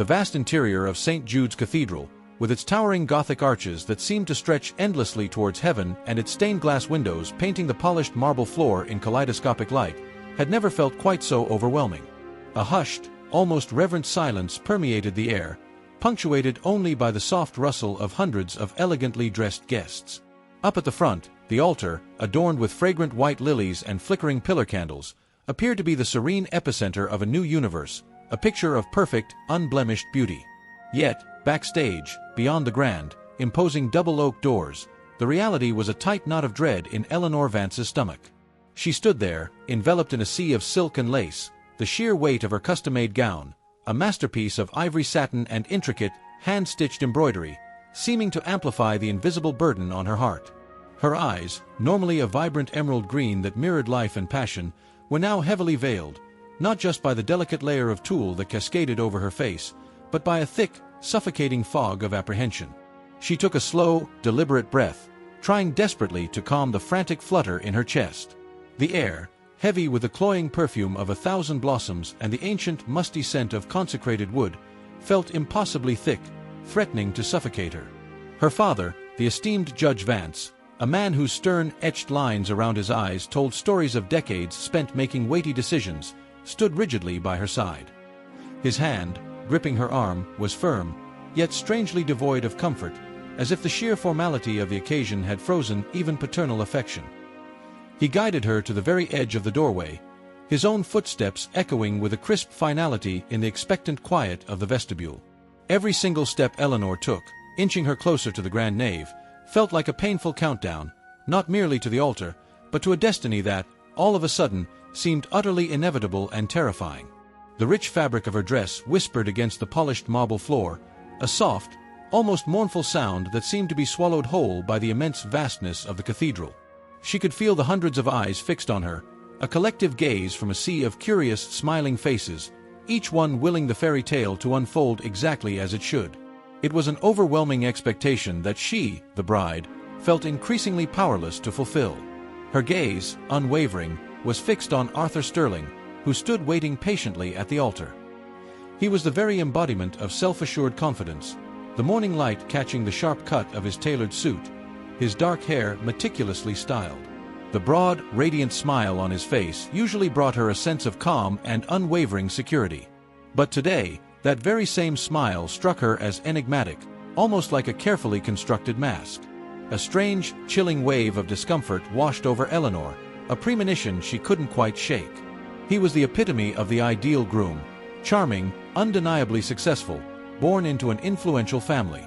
The vast interior of St. Jude's Cathedral, with its towering Gothic arches that seemed to stretch endlessly towards heaven and its stained-glass windows painting the polished marble floor in kaleidoscopic light, had never felt quite so overwhelming. A hushed, almost reverent silence permeated the air, punctuated only by the soft rustle of hundreds of elegantly dressed guests. Up at the front, the altar, adorned with fragrant white lilies and flickering pillar candles, appeared to be the serene epicenter of a new universe, a picture of perfect, unblemished beauty. Yet, backstage, beyond the grand, imposing double-oak doors, the reality was a tight knot of dread in Eleanor Vance's stomach. She stood there, enveloped in a sea of silk and lace, the sheer weight of her custom-made gown, a masterpiece of ivory satin and intricate, hand-stitched embroidery, seeming to amplify the invisible burden on her heart. Her eyes, normally a vibrant emerald green that mirrored life and passion, were now heavily veiled, not just by the delicate layer of tulle that cascaded over her face, but by a thick, suffocating fog of apprehension. She took a slow, deliberate breath, trying desperately to calm the frantic flutter in her chest. The air, heavy with the cloying perfume of 1,000 blossoms and the ancient, musty scent of consecrated wood, felt impossibly thick, threatening to suffocate her. Her father, the esteemed Judge Vance, a man whose stern, etched lines around his eyes told stories of decades spent making weighty decisions, stood rigidly by her side. His hand, gripping her arm, was firm, yet strangely devoid of comfort, as if the sheer formality of the occasion had frozen even paternal affection. He guided her to the very edge of the doorway, his own footsteps echoing with a crisp finality in the expectant quiet of the vestibule. Every single step Eleanor took, inching her closer to the grand nave, felt like a painful countdown, not merely to the altar, but to a destiny that, all of a sudden, seemed utterly inevitable and terrifying. The rich fabric of her dress whispered against the polished marble floor, a soft, almost mournful sound that seemed to be swallowed whole by the immense vastness of the cathedral. She could feel the hundreds of eyes fixed on her, a collective gaze from a sea of curious, smiling faces, each one willing the fairy tale to unfold exactly as it should. It was an overwhelming expectation that she, the bride, felt increasingly powerless to fulfill. Her gaze, unwavering, was fixed on Arthur Sterling, who stood waiting patiently at the altar. He was the very embodiment of self-assured confidence, the morning light catching the sharp cut of his tailored suit, his dark hair meticulously styled. The broad, radiant smile on his face usually brought her a sense of calm and unwavering security. But today, that very same smile struck her as enigmatic, almost like a carefully constructed mask. A strange, chilling wave of discomfort washed over Eleanor, a premonition she couldn't quite shake. He was the epitome of the ideal groom, charming, undeniably successful, born into an influential family.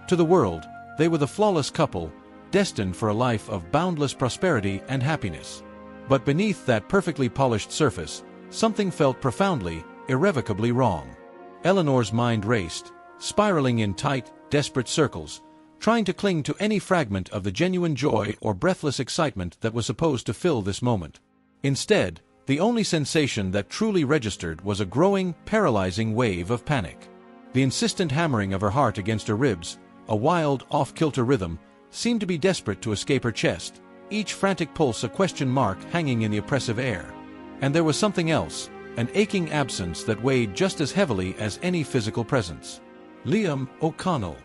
To the world, they were the flawless couple, destined for a life of boundless prosperity and happiness. But beneath that perfectly polished surface, something felt profoundly, irrevocably wrong. Eleanor's mind raced, spiraling in tight, desperate circles, trying to cling to any fragment of the genuine joy or breathless excitement that was supposed to fill this moment. Instead, the only sensation that truly registered was a growing, paralyzing wave of panic. The insistent hammering of her heart against her ribs, a wild, off-kilter rhythm, seemed to be desperate to escape her chest, each frantic pulse a question mark hanging in the oppressive air. And there was something else, an aching absence that weighed just as heavily as any physical presence. Liam O'Connell.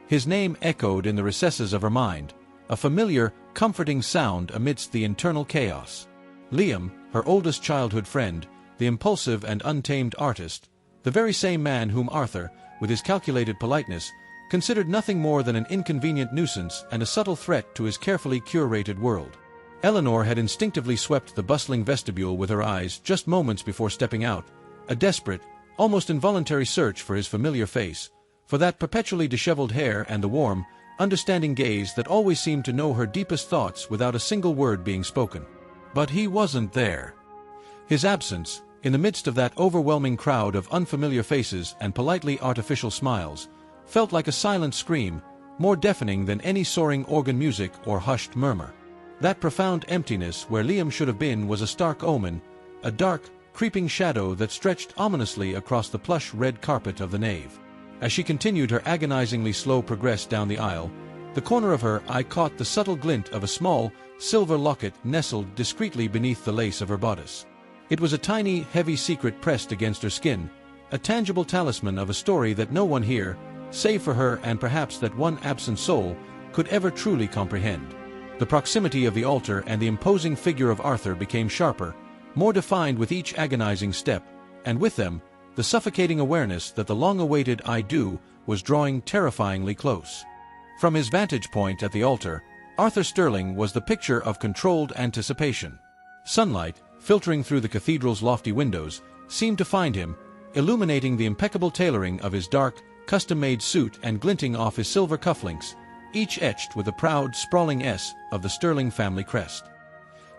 His name echoed in the recesses of her mind, a familiar, comforting sound amidst the internal chaos. Liam, her oldest childhood friend, the impulsive and untamed artist, the very same man whom Arthur, with his calculated politeness, considered nothing more than an inconvenient nuisance and a subtle threat to his carefully curated world. Eleanor had instinctively swept the bustling vestibule with her eyes just moments before stepping out, a desperate, almost involuntary search for his familiar face, for that perpetually disheveled hair and the warm, understanding gaze that always seemed to know her deepest thoughts without a single word being spoken. But he wasn't there. His absence, in the midst of that overwhelming crowd of unfamiliar faces and politely artificial smiles, felt like a silent scream, more deafening than any soaring organ music or hushed murmur. That profound emptiness where Liam should have been was a stark omen, a dark, creeping shadow that stretched ominously across the plush red carpet of the nave. As she continued her agonizingly slow progress down the aisle, the corner of her eye caught the subtle glint of a small, silver locket nestled discreetly beneath the lace of her bodice. It was a tiny, heavy secret pressed against her skin, a tangible talisman of a story that no one here, save for her and perhaps that one absent soul, could ever truly comprehend. The proximity of the altar and the imposing figure of Arthur became sharper, more defined with each agonizing step, and with them, the suffocating awareness that the long-awaited "I do" was drawing terrifyingly close. From his vantage point at the altar, Arthur Sterling was the picture of controlled anticipation. Sunlight, filtering through the cathedral's lofty windows, seemed to find him, illuminating the impeccable tailoring of his dark, custom-made suit and glinting off his silver cufflinks, each etched with the proud, sprawling S of the Sterling family crest.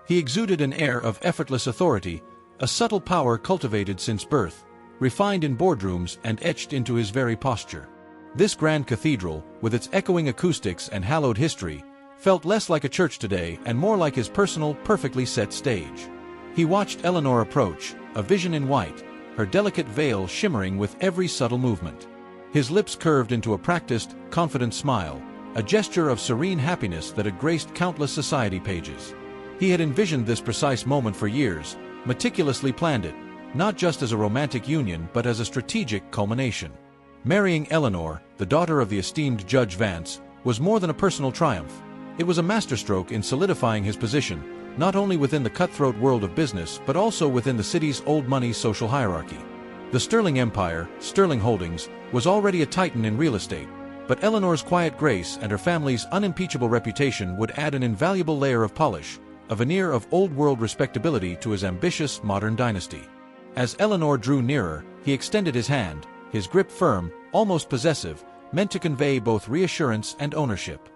He exuded an air of effortless authority, a subtle power cultivated since birth, refined in boardrooms and etched into his very posture. This grand cathedral, with its echoing acoustics and hallowed history, felt less like a church today and more like his personal, perfectly set stage. He watched Eleanor approach, a vision in white, her delicate veil shimmering with every subtle movement. His lips curved into a practiced, confident smile, a gesture of serene happiness that had graced countless society pages. He had envisioned this precise moment for years, meticulously planned it, not just as a romantic union but as a strategic culmination. Marrying Eleanor, the daughter of the esteemed Judge Vance, was more than a personal triumph. It was a masterstroke in solidifying his position, not only within the cutthroat world of business but also within the city's old-money social hierarchy. The Sterling Empire, Sterling Holdings, was already a titan in real estate, but Eleanor's quiet grace and her family's unimpeachable reputation would add an invaluable layer of polish, a veneer of old-world respectability to his ambitious modern dynasty. As Eleanor drew nearer, he extended his hand, his grip firm, almost possessive, meant to convey both reassurance and ownership.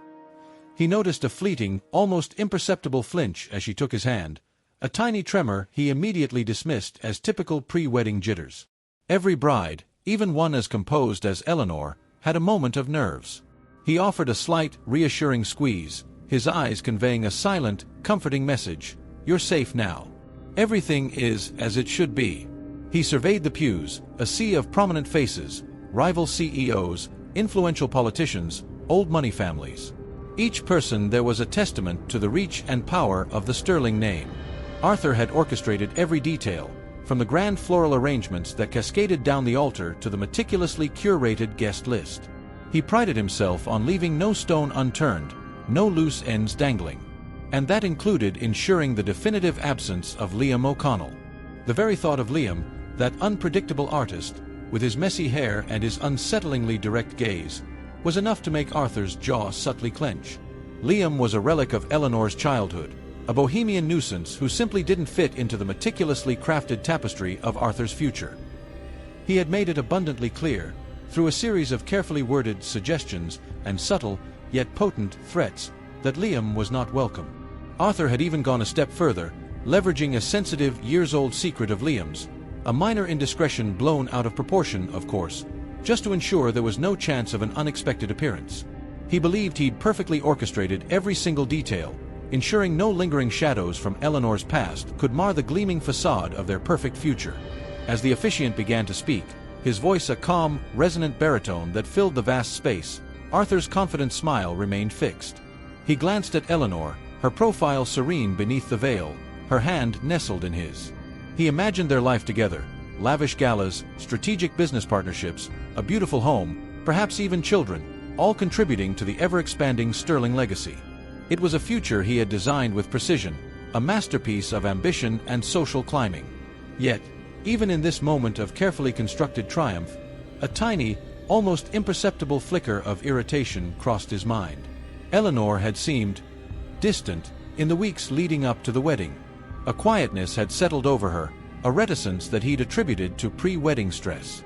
He noticed a fleeting, almost imperceptible flinch as she took his hand, a tiny tremor he immediately dismissed as typical pre-wedding jitters. Every bride, even one as composed as Eleanor, had a moment of nerves. He offered a slight, reassuring squeeze, his eyes conveying a silent, comforting message: "You're safe now. Everything is as it should be." He surveyed the pews, a sea of prominent faces, rival CEOs, influential politicians, old money families. Each person there was a testament to the reach and power of the Sterling name. Arthur had orchestrated every detail, from the grand floral arrangements that cascaded down the altar to the meticulously curated guest list. He prided himself on leaving no stone unturned, no loose ends dangling. And that included ensuring the definitive absence of Liam O'Connell. The very thought of Liam, that unpredictable artist, with his messy hair and his unsettlingly direct gaze, was enough to make Arthur's jaw subtly clench. Liam was a relic of Eleanor's childhood, a bohemian nuisance who simply didn't fit into the meticulously crafted tapestry of Arthur's future. He had made it abundantly clear, through a series of carefully worded suggestions and subtle, yet potent, threats, that Liam was not welcome. Arthur had even gone a step further, leveraging a sensitive, years-old secret of Liam's, a minor indiscretion blown out of proportion, of course, just to ensure there was no chance of an unexpected appearance. He believed he'd perfectly orchestrated every single detail, ensuring no lingering shadows from Eleanor's past could mar the gleaming facade of their perfect future. As the officiant began to speak, his voice a calm, resonant baritone that filled the vast space, Arthur's confident smile remained fixed. He glanced at Eleanor, her profile serene beneath the veil, her hand nestled in his. He imagined their life together, lavish galas, strategic business partnerships, a beautiful home, perhaps even children, all contributing to the ever-expanding Sterling legacy. It was a future he had designed with precision, a masterpiece of ambition and social climbing. Yet, even in this moment of carefully constructed triumph, a tiny, almost imperceptible flicker of irritation crossed his mind. Eleanor had seemed distant in the weeks leading up to the wedding. A quietness had settled over her, a reticence that he'd attributed to pre-wedding stress.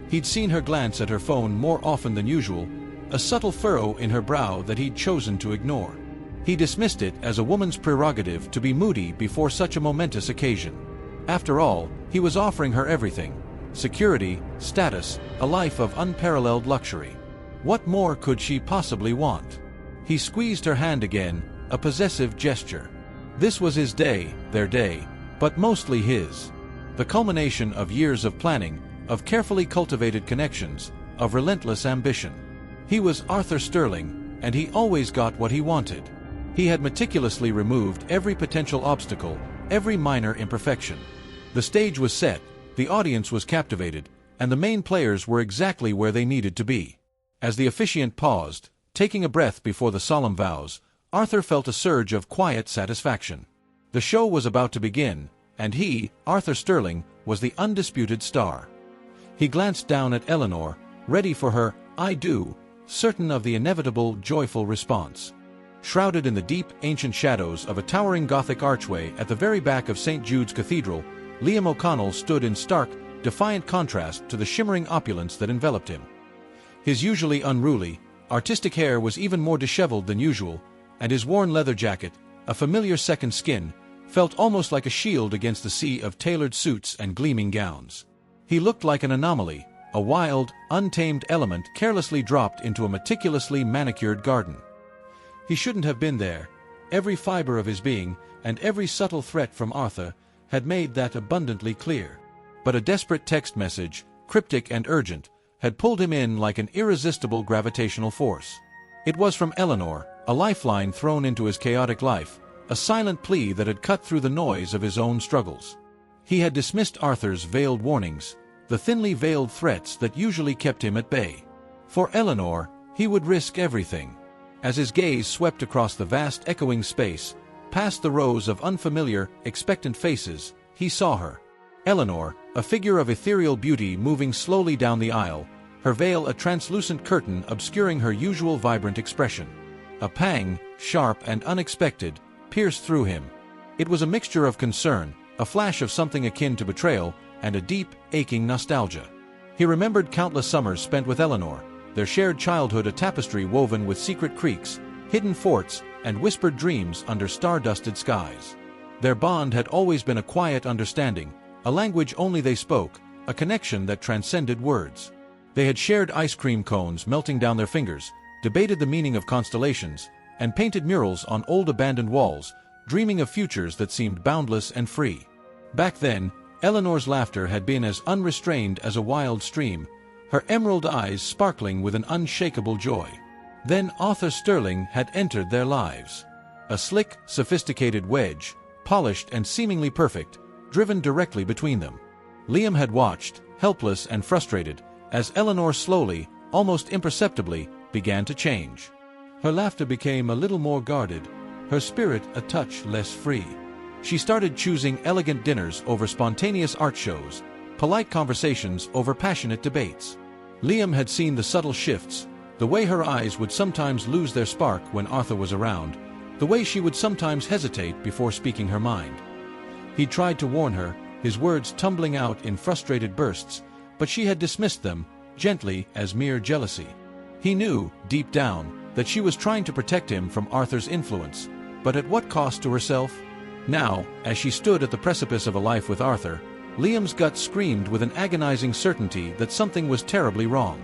He'd seen her glance at her phone more often than usual, a subtle furrow in her brow that he'd chosen to ignore. He dismissed it as a woman's prerogative to be moody before such a momentous occasion. After all, he was offering her everything: security, status, a life of unparalleled luxury. What more could she possibly want? He squeezed her hand again, a possessive gesture. This was his day, their day, but mostly his. The culmination of years of planning, of carefully cultivated connections, of relentless ambition. He was Arthur Sterling, and he always got what he wanted. He had meticulously removed every potential obstacle, every minor imperfection. The stage was set, the audience was captivated, and the main players were exactly where they needed to be. As the officiant paused, taking a breath before the solemn vows, Arthur felt a surge of quiet satisfaction. The show was about to begin, and he, Arthur Sterling, was the undisputed star. He glanced down at Eleanor, ready for her "I do," certain of the inevitable, joyful response. Shrouded in the deep, ancient shadows of a towering Gothic archway at the very back of St. Jude's Cathedral, Liam O'Connell stood in stark, defiant contrast to the shimmering opulence that enveloped him. His usually unruly, artistic hair was even more disheveled than usual, and his worn leather jacket, a familiar second skin, felt almost like a shield against the sea of tailored suits and gleaming gowns. He looked like an anomaly, a wild, untamed element carelessly dropped into a meticulously manicured garden. He shouldn't have been there. Every fiber of his being, and every subtle threat from Arthur, had made that abundantly clear. But a desperate text message, cryptic and urgent, had pulled him in like an irresistible gravitational force. It was from Eleanor, a lifeline thrown into his chaotic life, a silent plea that had cut through the noise of his own struggles. He had dismissed Arthur's veiled warnings, the thinly veiled threats that usually kept him at bay. For Eleanor, he would risk everything. As his gaze swept across the vast echoing space, past the rows of unfamiliar, expectant faces, he saw her. Eleanor, a figure of ethereal beauty moving slowly down the aisle, her veil a translucent curtain obscuring her usual vibrant expression. A pang, sharp and unexpected, pierced through him. It was a mixture of concern, a flash of something akin to betrayal, and a deep, aching nostalgia. He remembered countless summers spent with Eleanor, their shared childhood a tapestry woven with secret creeks, hidden forts, and whispered dreams under star-dusted skies. Their bond had always been a quiet understanding, a language only they spoke, a connection that transcended words. They had shared ice cream cones melting down their fingers, debated the meaning of constellations, and painted murals on old abandoned walls, dreaming of futures that seemed boundless and free. Back then, Eleanor's laughter had been as unrestrained as a wild stream, her emerald eyes sparkling with an unshakable joy. Then Arthur Sterling had entered their lives. A slick, sophisticated wedge, polished and seemingly perfect, driven directly between them. Liam had watched, helpless and frustrated, as Eleanor slowly, almost imperceptibly, began to change. Her laughter became a little more guarded, her spirit a touch less free. She started choosing elegant dinners over spontaneous art shows, polite conversations over passionate debates. Liam had seen the subtle shifts, the way her eyes would sometimes lose their spark when Arthur was around, the way she would sometimes hesitate before speaking her mind. He tried to warn her, his words tumbling out in frustrated bursts, but she had dismissed them, gently, as mere jealousy. He knew, deep down, that she was trying to protect him from Arthur's influence, but at what cost to herself? Now, as she stood at the precipice of a life with Arthur, Liam's gut screamed with an agonizing certainty that something was terribly wrong.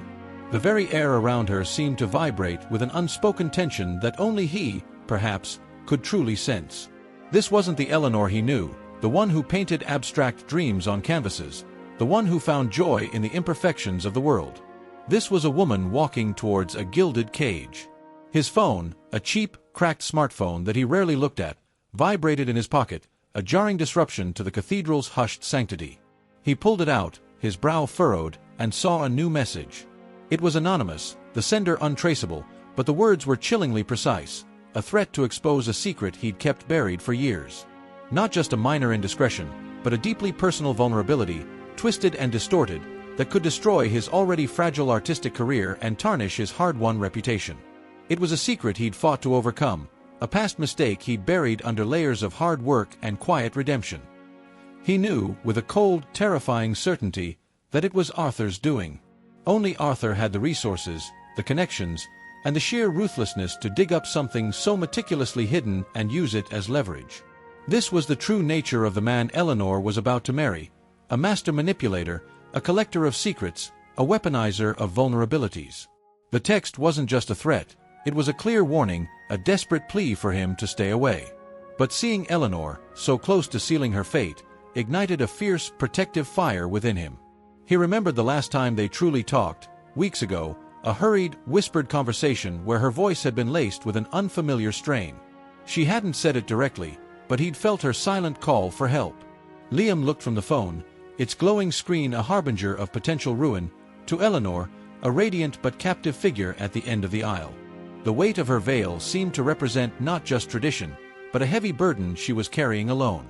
The very air around her seemed to vibrate with an unspoken tension that only he, perhaps, could truly sense. This wasn't the Eleanor he knew, the one who painted abstract dreams on canvases, the one who found joy in the imperfections of the world. This was a woman walking towards a gilded cage. His phone, a cheap, cracked smartphone that he rarely looked at, vibrated in his pocket, a jarring disruption to the cathedral's hushed sanctity. He pulled it out, his brow furrowed, and saw a new message. It was anonymous, the sender untraceable, but the words were chillingly precise, a threat to expose a secret he'd kept buried for years. Not just a minor indiscretion, but a deeply personal vulnerability, twisted and distorted, that could destroy his already fragile artistic career and tarnish his hard-won reputation. It was a secret he'd fought to overcome, a past mistake he'd buried under layers of hard work and quiet redemption. He knew, with a cold, terrifying certainty, that it was Arthur's doing. Only Arthur had the resources, the connections, and the sheer ruthlessness to dig up something so meticulously hidden and use it as leverage. This was the true nature of the man Eleanor was about to marry, a master manipulator, a collector of secrets, a weaponizer of vulnerabilities. The text wasn't just a threat, it was a clear warning, a desperate plea for him to stay away. But seeing Eleanor, so close to sealing her fate, ignited a fierce, protective fire within him. He remembered the last time they truly talked, weeks ago, a hurried, whispered conversation where her voice had been laced with an unfamiliar strain. She hadn't said it directly, but he'd felt her silent call for help. Liam looked from the phone, its glowing screen a harbinger of potential ruin, to Eleanor, a radiant but captive figure at the end of the aisle. The weight of her veil seemed to represent not just tradition, but a heavy burden she was carrying alone.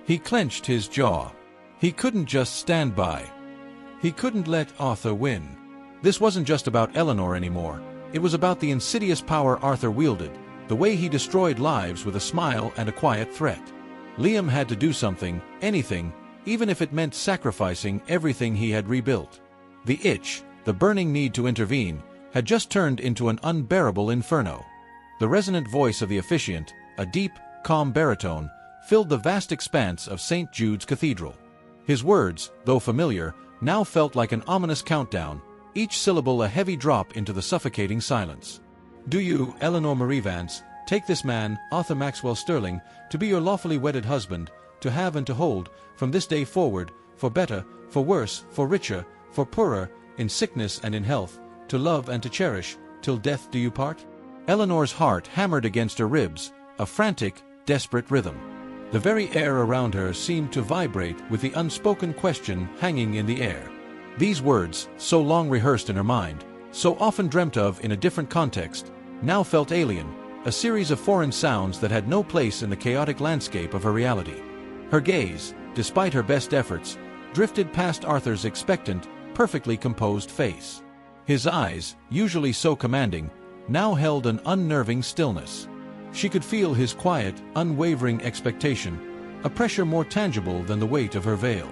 He clenched his jaw. He couldn't just stand by. He couldn't let Arthur win. This wasn't just about Eleanor anymore. It was about the insidious power Arthur wielded, the way he destroyed lives with a smile and a quiet threat. Liam had to do something, anything, even if it meant sacrificing everything he had rebuilt. The itch, the burning need to intervene, had just turned into an unbearable inferno. The resonant voice of the officiant, a deep, calm baritone, filled the vast expanse of St. Jude's Cathedral. His words, though familiar, now felt like an ominous countdown, each syllable a heavy drop into the suffocating silence. "Do you, Eleanor Marie Vance, take this man, Arthur Maxwell Sterling, to be your lawfully wedded husband, to have and to hold, from this day forward, for better, for worse, for richer, for poorer, in sickness and in health, to love and to cherish, till death do you part?" Eleanor's heart hammered against her ribs, a frantic, desperate rhythm. The very air around her seemed to vibrate with the unspoken question hanging in the air. These words, so long rehearsed in her mind, so often dreamt of in a different context, now felt alien, a series of foreign sounds that had no place in the chaotic landscape of her reality. Her gaze, despite her best efforts, drifted past Arthur's expectant, perfectly composed face. His eyes, usually so commanding, now held an unnerving stillness. She could feel his quiet, unwavering expectation, a pressure more tangible than the weight of her veil.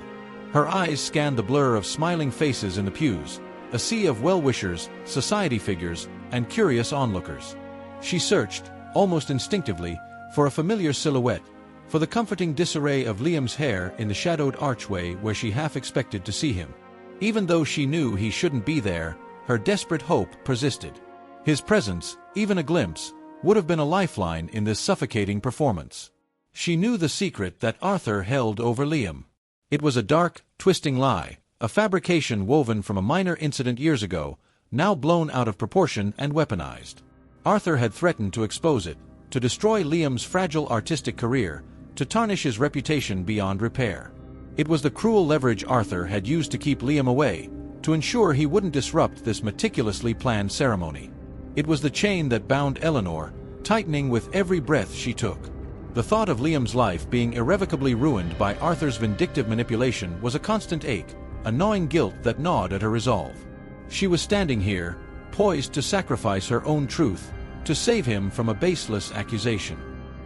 Her eyes scanned the blur of smiling faces in the pews, a sea of well-wishers, society figures, and curious onlookers. She searched, almost instinctively, for a familiar silhouette, for the comforting disarray of Liam's hair in the shadowed archway where she half expected to see him. Even though she knew he shouldn't be there, her desperate hope persisted. His presence, even a glimpse, would have been a lifeline in this suffocating performance. She knew the secret that Arthur held over Liam. It was a dark, twisting lie, a fabrication woven from a minor incident years ago, now blown out of proportion and weaponized. Arthur had threatened to expose it, to destroy Liam's fragile artistic career, to tarnish his reputation beyond repair. It was the cruel leverage Arthur had used to keep Liam away, to ensure he wouldn't disrupt this meticulously planned ceremony. It was the chain that bound Eleanor, tightening with every breath she took. The thought of Liam's life being irrevocably ruined by Arthur's vindictive manipulation was a constant ache, a gnawing guilt that gnawed at her resolve. She was standing here, poised to sacrifice her own truth, to save him from a baseless accusation.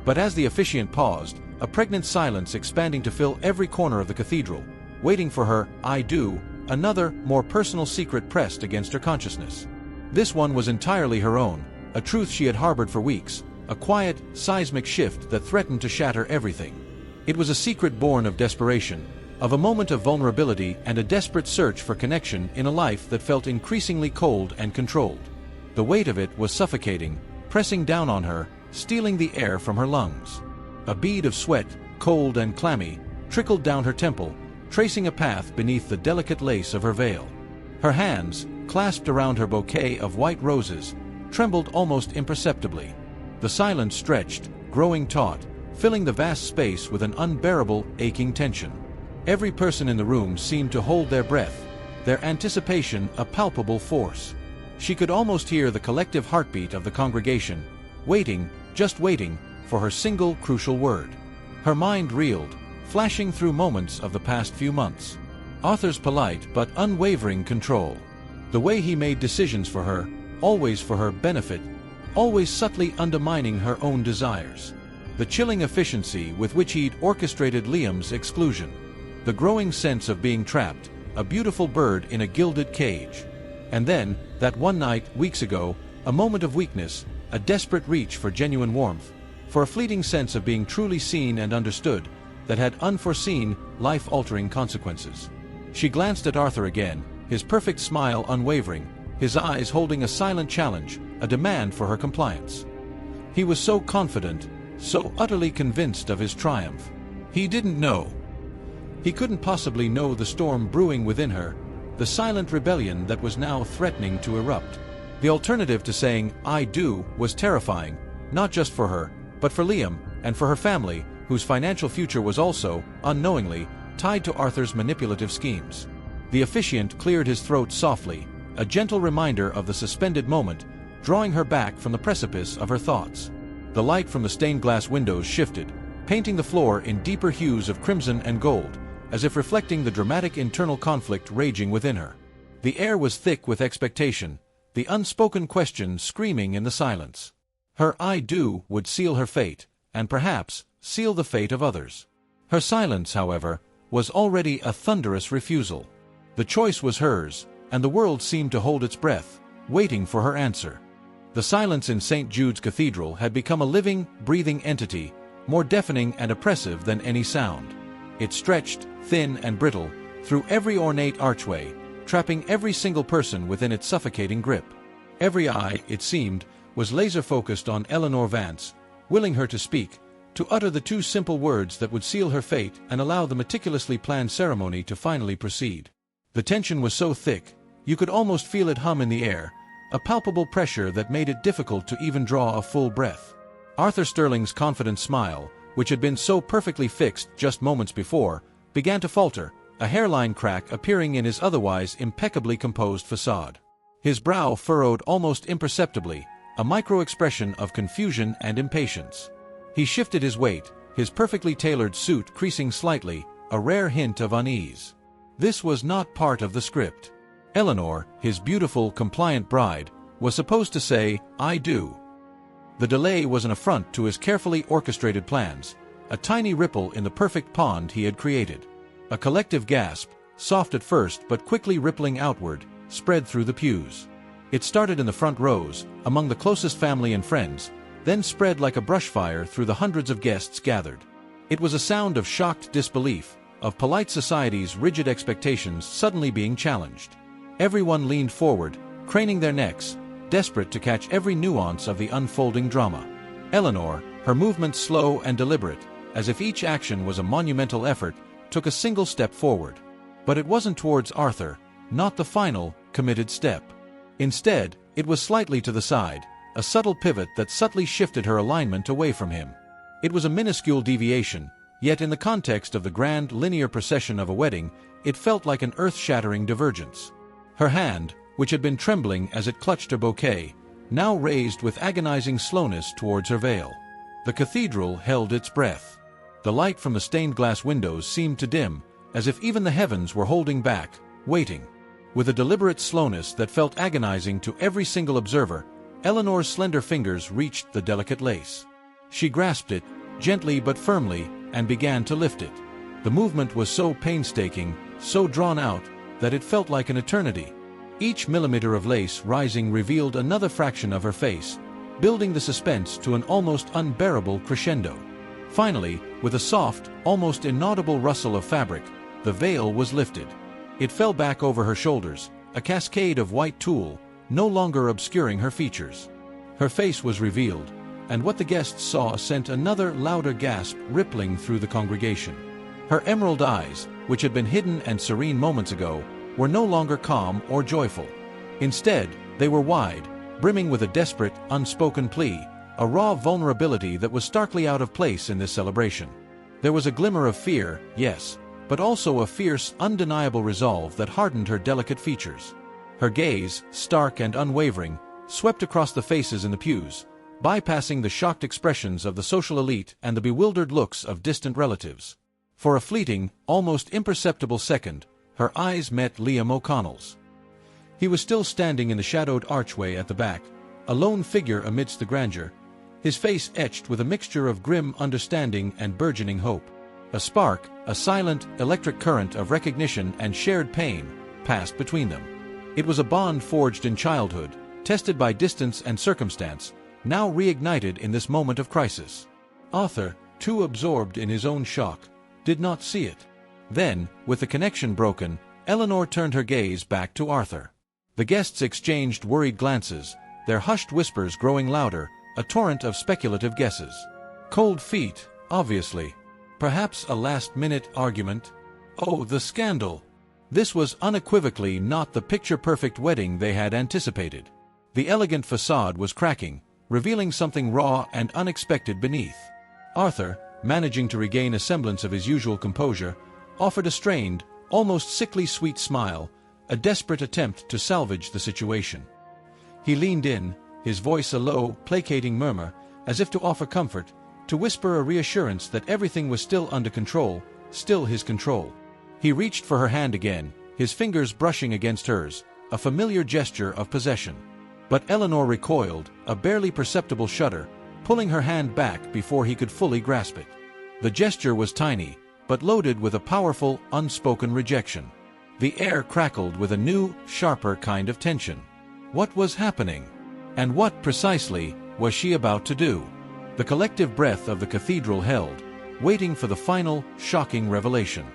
But as the officiant paused, a pregnant silence expanding to fill every corner of the cathedral, waiting for her "I do," another, more personal secret pressed against her consciousness. This one was entirely her own, a truth she had harbored for weeks, a quiet, seismic shift that threatened to shatter everything. It was a secret born of desperation, of a moment of vulnerability and a desperate search for connection in a life that felt increasingly cold and controlled. The weight of it was suffocating, pressing down on her, stealing the air from her lungs. A bead of sweat, cold and clammy, trickled down her temple, tracing a path beneath the delicate lace of her veil. Her hands, clasped around her bouquet of white roses, trembled almost imperceptibly. The silence stretched, growing taut, filling the vast space with an unbearable, aching tension. Every person in the room seemed to hold their breath, their anticipation a palpable force. She could almost hear the collective heartbeat of the congregation, waiting, just waiting, for her single crucial word. Her mind reeled, flashing through moments of the past few months. Arthur's polite but unwavering control. The way he made decisions for her, always for her benefit, always subtly undermining her own desires. The chilling efficiency with which he'd orchestrated Liam's exclusion. The growing sense of being trapped, a beautiful bird in a gilded cage. And then, that one night, weeks ago, a moment of weakness, a desperate reach for genuine warmth, for a fleeting sense of being truly seen and understood, that had unforeseen, life-altering consequences. She glanced at Arthur again, his perfect smile unwavering, his eyes holding a silent challenge, a demand for her compliance. He was so confident, so utterly convinced of his triumph. He didn't know. He couldn't possibly know the storm brewing within her, the silent rebellion that was now threatening to erupt. The alternative to saying, "I do," was terrifying, not just for her, but for Liam, and for her family, whose financial future was also, unknowingly, tied to Arthur's manipulative schemes. The officiant cleared his throat softly, a gentle reminder of the suspended moment, drawing her back from the precipice of her thoughts. The light from the stained glass windows shifted, painting the floor in deeper hues of crimson and gold, as if reflecting the dramatic internal conflict raging within her. The air was thick with expectation, the unspoken question screaming in the silence. Her "I do" would seal her fate, and perhaps seal the fate of others. Her silence, however, was already a thunderous refusal. The choice was hers, and the world seemed to hold its breath, waiting for her answer. The silence in St. Jude's Cathedral had become a living, breathing entity, more deafening and oppressive than any sound. It stretched, thin and brittle, through every ornate archway, trapping every single person within its suffocating grip. Every eye, it seemed, was laser-focused on Eleanor Vance, willing her to speak, to utter the two simple words that would seal her fate and allow the meticulously planned ceremony to finally proceed. The tension was so thick, you could almost feel it hum in the air, a palpable pressure that made it difficult to even draw a full breath. Arthur Sterling's confident smile, which had been so perfectly fixed just moments before, began to falter, a hairline crack appearing in his otherwise impeccably composed facade. His brow furrowed almost imperceptibly, a micro-expression of confusion and impatience. He shifted his weight, his perfectly tailored suit creasing slightly, a rare hint of unease. This was not part of the script. Eleanor, his beautiful, compliant bride, was supposed to say, "I do." The delay was an affront to his carefully orchestrated plans, a tiny ripple in the perfect pond he had created. A collective gasp, soft at first but quickly rippling outward, spread through the pews. It started in the front rows, among the closest family and friends, then spread like a brushfire through the hundreds of guests gathered. It was a sound of shocked disbelief, of polite society's rigid expectations suddenly being challenged. Everyone leaned forward, craning their necks, desperate to catch every nuance of the unfolding drama. Eleanor, her movements slow and deliberate, as if each action was a monumental effort, took a single step forward. But it wasn't towards Arthur, not the final, committed step. Instead, it was slightly to the side, a subtle pivot that subtly shifted her alignment away from him. It was a minuscule deviation, yet in the context of the grand linear procession of a wedding, it felt like an earth-shattering divergence. Her hand, which had been trembling as it clutched her bouquet, now raised with agonizing slowness towards her veil. The cathedral held its breath. The light from the stained glass windows seemed to dim, as if even the heavens were holding back, waiting. With a deliberate slowness that felt agonizing to every single observer, Eleanor's slender fingers reached the delicate lace. She grasped it, gently but firmly, and began to lift it. The movement was so painstaking, so drawn out, that it felt like an eternity. Each millimeter of lace rising revealed another fraction of her face, building the suspense to an almost unbearable crescendo. Finally, with a soft, almost inaudible rustle of fabric, the veil was lifted. It fell back over her shoulders, a cascade of white tulle, no longer obscuring her features. Her face was revealed, and what the guests saw sent another louder gasp rippling through the congregation. Her emerald eyes, which had been hidden and serene moments ago, were no longer calm or joyful. Instead, they were wide, brimming with a desperate, unspoken plea, a raw vulnerability that was starkly out of place in this celebration. There was a glimmer of fear, yes, but also a fierce, undeniable resolve that hardened her delicate features. Her gaze, stark and unwavering, swept across the faces in the pews, bypassing the shocked expressions of the social elite and the bewildered looks of distant relatives. For a fleeting, almost imperceptible second, her eyes met Liam O'Connell's. He was still standing in the shadowed archway at the back, a lone figure amidst the grandeur, his face etched with a mixture of grim understanding and burgeoning hope. A spark, a silent, electric current of recognition and shared pain, passed between them. It was a bond forged in childhood, tested by distance and circumstance, now reignited in this moment of crisis. Arthur, too absorbed in his own shock, did not see it. Then, with the connection broken, Eleanor turned her gaze back to Arthur. The guests exchanged worried glances, their hushed whispers growing louder, a torrent of speculative guesses. Cold feet, obviously. Perhaps a last-minute argument? Oh, the scandal! This was unequivocally not the picture-perfect wedding they had anticipated. The elegant facade was cracking, revealing something raw and unexpected beneath. Arthur, managing to regain a semblance of his usual composure, offered a strained, almost sickly sweet smile, a desperate attempt to salvage the situation. He leaned in, his voice a low, placating murmur, as if to offer comfort, to whisper a reassurance that everything was still under control, still his control. He reached for her hand again, his fingers brushing against hers, a familiar gesture of possession. But Eleanor recoiled, a barely perceptible shudder, pulling her hand back before he could fully grasp it. The gesture was tiny, but loaded with a powerful, unspoken rejection. The air crackled with a new, sharper kind of tension. What was happening? And what, precisely, was she about to do? The collective breath of the cathedral held, waiting for the final, shocking revelation.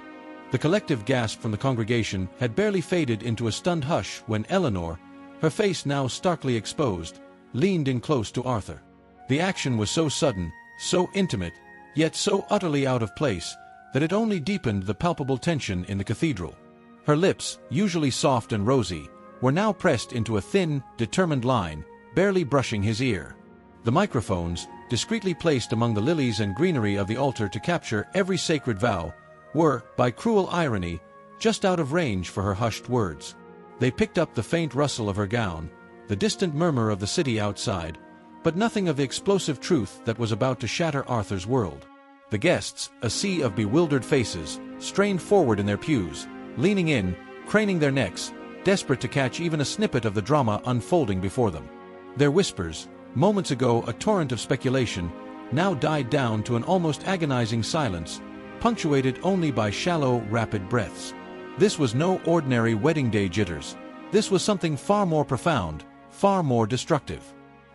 The collective gasp from the congregation had barely faded into a stunned hush when Eleanor, her face now starkly exposed, leaned in close to Arthur. The action was so sudden, so intimate, yet so utterly out of place, that it only deepened the palpable tension in the cathedral. Her lips, usually soft and rosy, were now pressed into a thin, determined line, barely brushing his ear. The microphones, discreetly placed among the lilies and greenery of the altar to capture every sacred vow, were, by cruel irony, just out of range for her hushed words. They picked up the faint rustle of her gown, the distant murmur of the city outside, but nothing of the explosive truth that was about to shatter Arthur's world. The guests, a sea of bewildered faces, strained forward in their pews, leaning in, craning their necks, desperate to catch even a snippet of the drama unfolding before them. Their whispers, moments ago a torrent of speculation, now died down to an almost agonizing silence, punctuated only by shallow, rapid breaths. This was no ordinary wedding day jitters. This was something far more profound, far more destructive.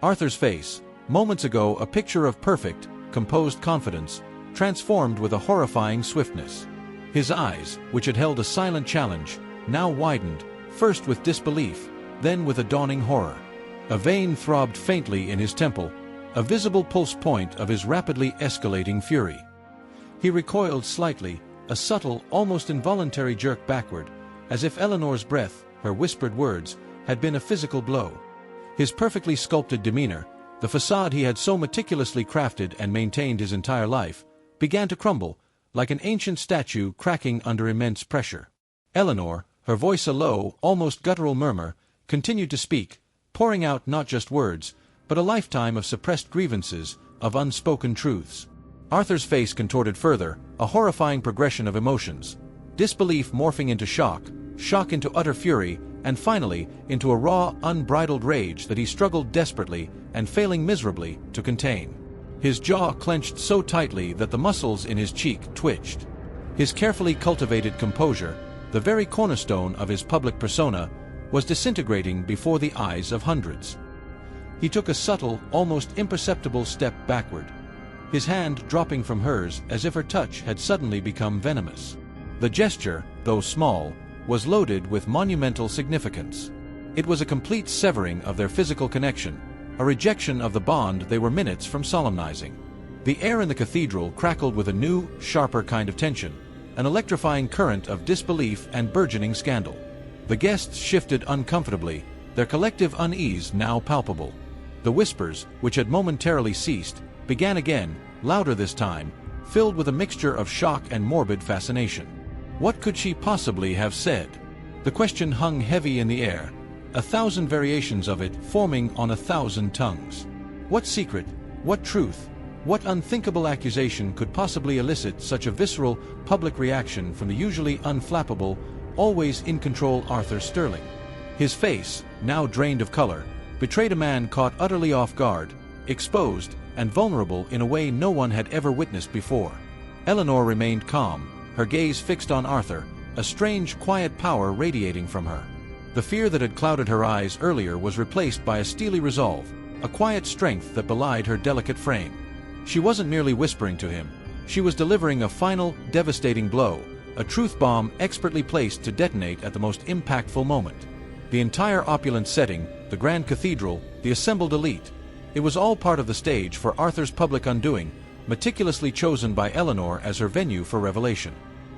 Arthur's face, moments ago a picture of perfect, composed confidence, transformed with a horrifying swiftness. His eyes, which had held a silent challenge, now widened, first with disbelief, then with a dawning horror. A vein throbbed faintly in his temple, a visible pulse point of his rapidly escalating fury. He recoiled slightly, a subtle, almost involuntary jerk backward, as if Eleanor's breath, her whispered words, had been a physical blow. His perfectly sculpted demeanor, the facade he had so meticulously crafted and maintained his entire life, began to crumble, like an ancient statue cracking under immense pressure. Eleanor, her voice a low, almost guttural murmur, continued to speak, pouring out not just words, but a lifetime of suppressed grievances, of unspoken truths. Arthur's face contorted further, a horrifying progression of emotions. Disbelief morphing into shock, shock into utter fury, and finally, into a raw, unbridled rage that he struggled desperately, and failing miserably, to contain. His jaw clenched so tightly that the muscles in his cheek twitched. His carefully cultivated composure, the very cornerstone of his public persona, was disintegrating before the eyes of hundreds. He took a subtle, almost imperceptible step backward, his hand dropping from hers as if her touch had suddenly become venomous. The gesture, though small, was loaded with monumental significance. It was a complete severing of their physical connection, a rejection of the bond they were minutes from solemnizing. The air in the cathedral crackled with a new, sharper kind of tension, an electrifying current of disbelief and burgeoning scandal. The guests shifted uncomfortably, their collective unease now palpable. The whispers, which had momentarily ceased, began again, louder this time, filled with a mixture of shock and morbid fascination. What could she possibly have said? The question hung heavy in the air, a thousand variations of it forming on 1,000 tongues. What secret, what truth, what unthinkable accusation could possibly elicit such a visceral, public reaction from the usually unflappable, always in control Arthur Sterling? His face, now drained of color, betrayed a man caught utterly off guard, exposed, and vulnerable in a way no one had ever witnessed before. Eleanor remained calm, her gaze fixed on Arthur, a strange, quiet power radiating from her. The fear that had clouded her eyes earlier was replaced by a steely resolve, a quiet strength that belied her delicate frame. She wasn't merely whispering to him. She was delivering a final, devastating blow, a truth bomb expertly placed to detonate at the most impactful moment. The entire opulent setting, the grand cathedral, the assembled elite, it was all part of the stage for Arthur's public undoing, meticulously chosen by Eleanor as her venue for revelation.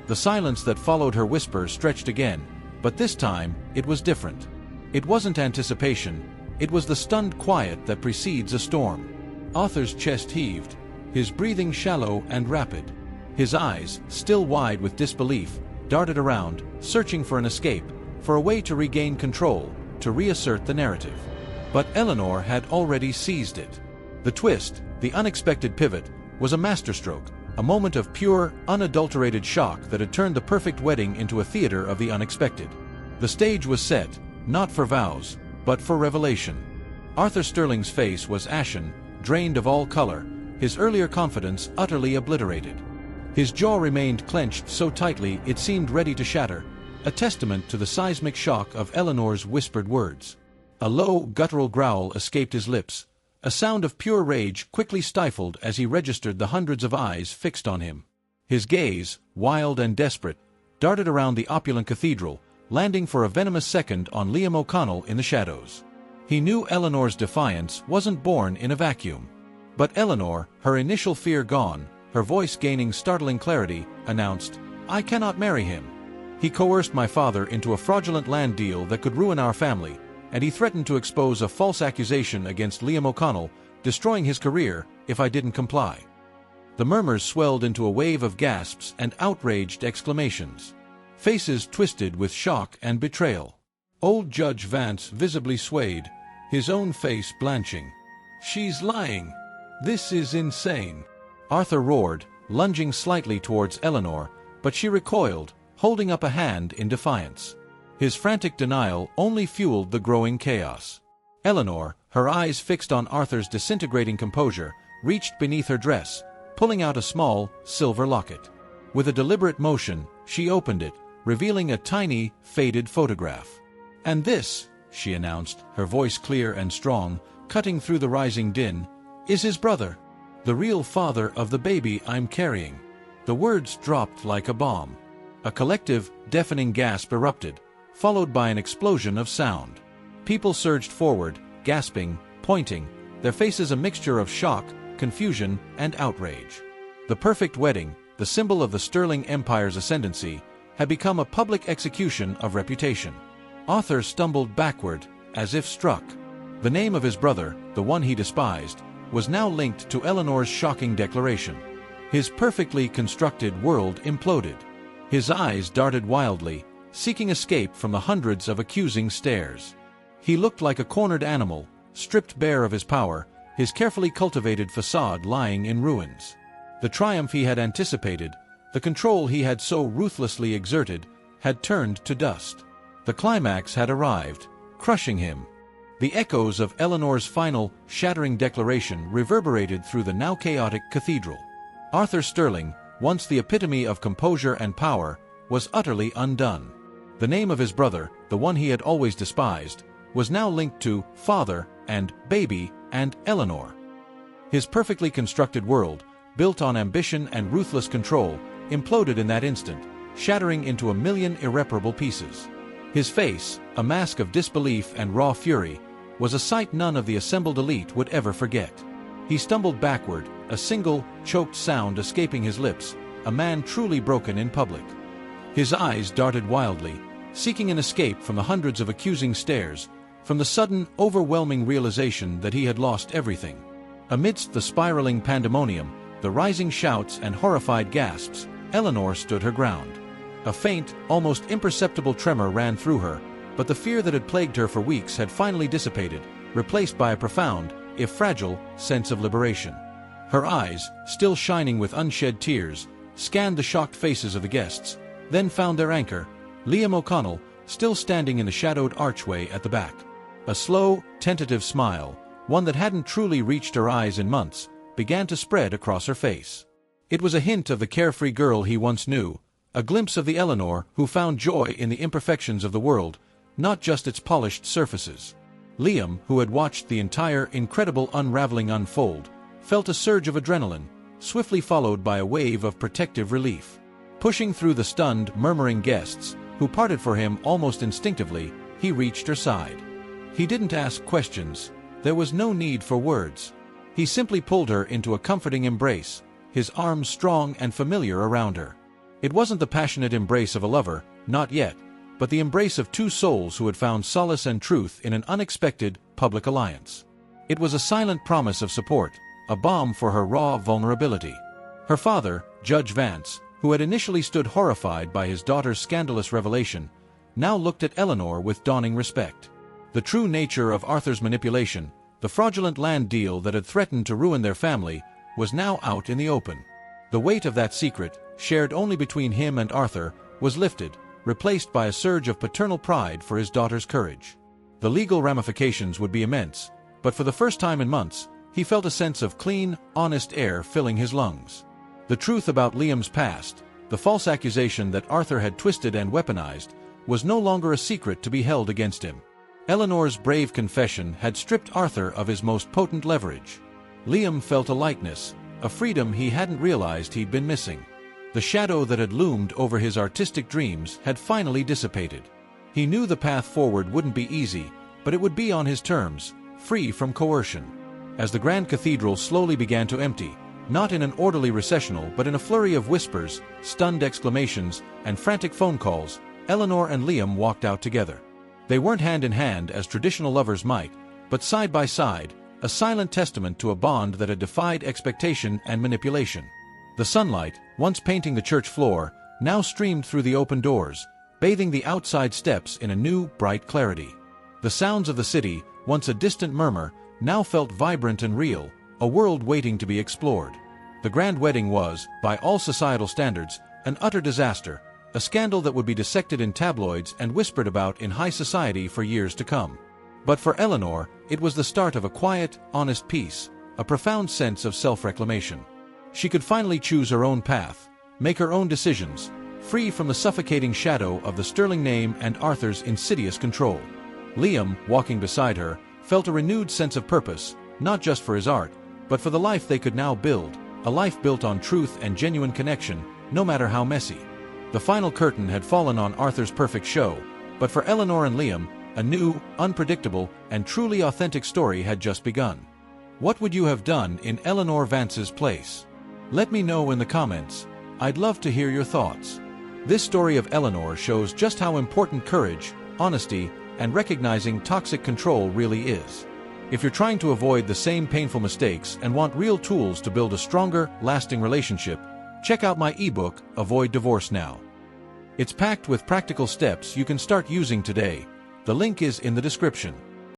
The silence that followed her whisper stretched again, but this time, it was different. It wasn't anticipation, it was the stunned quiet that precedes a storm. Arthur's chest heaved, his breathing shallow and rapid. His eyes, still wide with disbelief, darted around, searching for an escape, for a way to regain control, to reassert the narrative. But Eleanor had already seized it. The twist, the unexpected pivot, was a masterstroke, a moment of pure, unadulterated shock that had turned the perfect wedding into a theater of the unexpected. The stage was set, not for vows, but for revelation. Arthur Sterling's face was ashen, drained of all color, his earlier confidence utterly obliterated. His jaw remained clenched so tightly it seemed ready to shatter, a testament to the seismic shock of Eleanor's whispered words. A low, guttural growl escaped his lips, a sound of pure rage quickly stifled as he registered the hundreds of eyes fixed on him. His gaze, wild and desperate, darted around the opulent cathedral, landing for a venomous second on Liam O'Connell in the shadows. He knew Eleanor's defiance wasn't born in a vacuum. But Eleanor, her initial fear gone, her voice gaining startling clarity, announced, "I cannot marry him. He coerced my father into a fraudulent land deal that could ruin our family, and he threatened to expose a false accusation against Liam O'Connell, destroying his career if I didn't comply." The murmurs swelled into a wave of gasps and outraged exclamations. Faces twisted with shock and betrayal. Old Judge Vance visibly swayed, his own face blanching. "She's lying. This is insane," Arthur roared, lunging slightly towards Eleanor, but she recoiled, holding up a hand in defiance. His frantic denial only fueled the growing chaos. Eleanor, her eyes fixed on Arthur's disintegrating composure, reached beneath her dress, pulling out a small, silver locket. With a deliberate motion, she opened it, revealing a tiny, faded photograph. "And this," she announced, her voice clear and strong, cutting through the rising din, "is his brother. The real father of the baby I'm carrying." The words dropped like a bomb. A collective, deafening gasp erupted, followed by an explosion of sound. People surged forward, gasping, pointing, their faces a mixture of shock, confusion, and outrage. The perfect wedding, the symbol of the Sterling Empire's ascendancy, had become a public execution of reputation. Arthur stumbled backward, as if struck. The name of his brother, the one he despised, was now linked to Eleanor's shocking declaration. His perfectly constructed world imploded. His eyes darted wildly, seeking escape from the hundreds of accusing stares. He looked like a cornered animal, stripped bare of his power, his carefully cultivated facade lying in ruins. The triumph he had anticipated, the control he had so ruthlessly exerted, had turned to dust. The climax had arrived, crushing him. The echoes of Eleanor's final, shattering declaration reverberated through the now chaotic cathedral. Arthur Sterling, once the epitome of composure and power, was utterly undone. The name of his brother, the one he had always despised, was now linked to father and baby and Eleanor. His perfectly constructed world, built on ambition and ruthless control, imploded in that instant, shattering into a million irreparable pieces. His face, a mask of disbelief and raw fury, was a sight none of the assembled elite would ever forget. He stumbled backward, a single, choked sound escaping his lips, a man truly broken in public. His eyes darted wildly, seeking an escape from the hundreds of accusing stares, from the sudden, overwhelming realization that he had lost everything. Amidst the spiraling pandemonium, the rising shouts and horrified gasps, Eleanor stood her ground. A faint, almost imperceptible tremor ran through her, but the fear that had plagued her for weeks had finally dissipated, replaced by a profound, if fragile, sense of liberation. Her eyes, still shining with unshed tears, scanned the shocked faces of the guests, then found their anchor, Liam O'Connell, still standing in the shadowed archway at the back. A slow, tentative smile, one that hadn't truly reached her eyes in months, began to spread across her face. It was a hint of the carefree girl he once knew, a glimpse of the Eleanor who found joy in the imperfections of the world, not just its polished surfaces. Liam, who had watched the entire incredible unraveling unfold, felt a surge of adrenaline, swiftly followed by a wave of protective relief. Pushing through the stunned, murmuring guests, who parted for him almost instinctively, he reached her side. He didn't ask questions. There was no need for words. He simply pulled her into a comforting embrace, his arms strong and familiar around her. It wasn't the passionate embrace of a lover, not yet, but the embrace of two souls who had found solace and truth in an unexpected, public alliance. It was a silent promise of support, a balm for her raw vulnerability. Her father, Judge Vance, who had initially stood horrified by his daughter's scandalous revelation, now looked at Eleanor with dawning respect. The true nature of Arthur's manipulation, the fraudulent land deal that had threatened to ruin their family, was now out in the open. The weight of that secret, shared only between him and Arthur, was lifted, replaced by a surge of paternal pride for his daughter's courage. The legal ramifications would be immense, but for the first time in months, he felt a sense of clean, honest air filling his lungs. The truth about Liam's past, the false accusation that Arthur had twisted and weaponized, was no longer a secret to be held against him. Eleanor's brave confession had stripped Arthur of his most potent leverage. Liam felt a lightness, a freedom he hadn't realized he'd been missing. The shadow that had loomed over his artistic dreams had finally dissipated. He knew the path forward wouldn't be easy, but it would be on his terms, free from coercion. As the grand cathedral slowly began to empty, not in an orderly recessional but in a flurry of whispers, stunned exclamations, and frantic phone calls, Eleanor and Liam walked out together. They weren't hand in hand as traditional lovers might, but side by side, a silent testament to a bond that had defied expectation and manipulation. The sunlight, once painting the church floor, now streamed through the open doors, bathing the outside steps in a new, bright clarity. The sounds of the city, once a distant murmur, now felt vibrant and real, a world waiting to be explored. The grand wedding was, by all societal standards, an utter disaster, a scandal that would be dissected in tabloids and whispered about in high society for years to come. But for Eleanor, it was the start of a quiet, honest peace, a profound sense of self-reclamation. She could finally choose her own path, make her own decisions, free from the suffocating shadow of the sterling name and Arthur's insidious control. Liam, walking beside her, felt a renewed sense of purpose, not just for his art, but for the life they could now build, a life built on truth and genuine connection, no matter how messy. The final curtain had fallen on Arthur's perfect show, but for Eleanor and Liam, a new, unpredictable, and truly authentic story had just begun. What would you have done in Eleanor Vance's place? Let me know in the comments. I'd love to hear your thoughts. This story of Eleanor shows just how important courage, honesty, and recognizing toxic control really is. If you're trying to avoid the same painful mistakes and want real tools to build a stronger, lasting relationship, check out my ebook, Avoid Divorce Now. It's packed with practical steps you can start using today. The link is in the description.